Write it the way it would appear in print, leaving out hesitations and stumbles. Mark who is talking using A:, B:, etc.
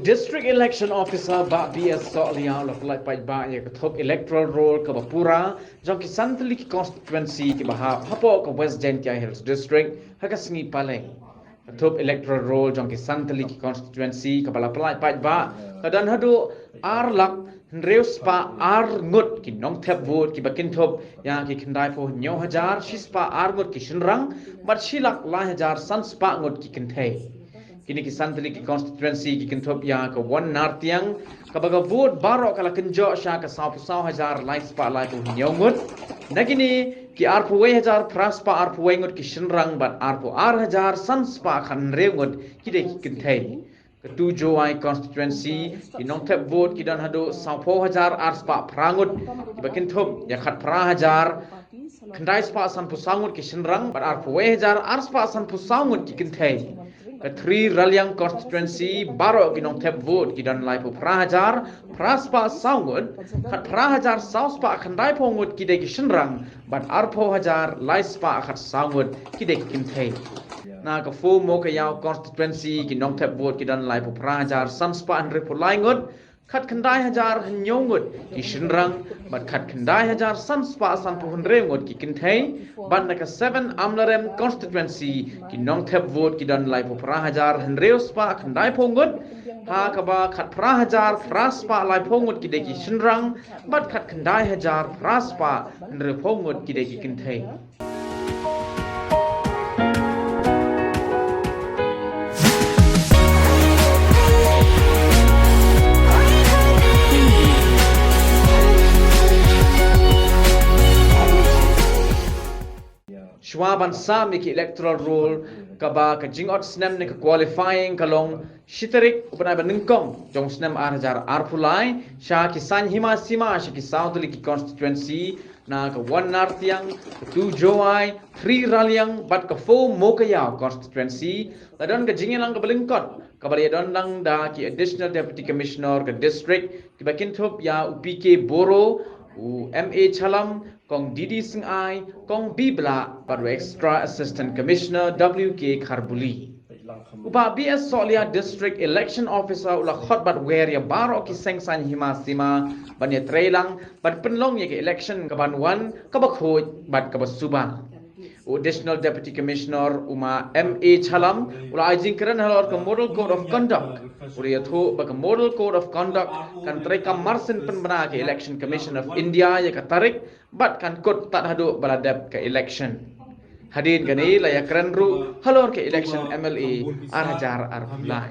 A: District Election Officer ba BS Solia la pelai pai ba ya ketok electoral roll ke Bapura jong ki Santali ki constituency ki baha hapo ke West Jaintia Hills District haka singi paleng ketok electoral roll jong ki Santali ki constituency ke bala pelai pai ba kadan hadu ar lak Reus pa ar ngut ki nongthep vote ki bakin thop ya ki khandai po nyo hajar shispa ar ngut ki shinrang bat shilak la hajar sanspa ngut ki kynthei kini ki Santali ki constituency ki kintop ya ke wan nartiang kabaga vote barok kala kenjo sha ka 1,000 likes pa lai tu nyongut nagini ki arpu 1000 praspa arpu wengut ki shinrang bat arpu 1000 sanspa khan reungut ki de ki kynthei ketu joai constituency ki nongthep vote ki dan hadu 1,000 arspa prangut ki bakintop ya khat 1000 khandai spa san pusangut ki shinrang bat arpu 1000 arspa san pusangut ki kynthei Three Ralyang constituency baro ki nongthep vote ki dan lai pu prahajar praspa saungut khat prahajar sauspa khandai pongut ki de ki shinrang bat arpo hajar laispa khat saungut ki de ki kynthei na ka fu mo ka yaw constituency ki nongthep vote ki dan lai pu prahajar sanspa andre pu laingut khat khandai hajar nyongut ki shinrang bat khat khandai hajar sanspa san pu hunrengut ki kynthei ban na ka 7 amlarem constituency ki nongthep vote ki dan lai pu prahajar henreuspa khandai pongut ha ka ba khat prahajar praspa lai pongut ki de ki shinrang bat khat khandai hajar praspa henre pongut ki de ki kynthei Shwaban sam ki electoral roll kaba ka jingot snem ne ka qualifying kalong shitarik upanai banengkong jong snem arjar arpulai sha ki san hima sima sha ki Southli ki constituency na ka one nartiang tu joai 3 ralyang bat ka fo mokaya constituency ladon ka jingelang ka balengkot kabari don lang da ki additional deputy commissioner ka district ki bakinthop ya upk boro u ma chalam kong Didi Singh Ai, kong Bibla, paru extra assistant commissioner WK Kharbuli. Upa BS Solia district election officer ula khotbat wer ya baro ki sengsan hima sima banya trailang bat penlong ya ke election kaban wan kabakhoj bat kabasuba. Additional Deputy Commissioner Uma M.A. Chalam ula ajingkaran halor ke Model Code of Conduct ula yatho baka Model Code of Conduct kan treka marsen penbena ke Election Commission of India ya katarik bat kan kod tak hadu baladap ke election hadin gani layak ru halor ke election MLA arhajar arhulai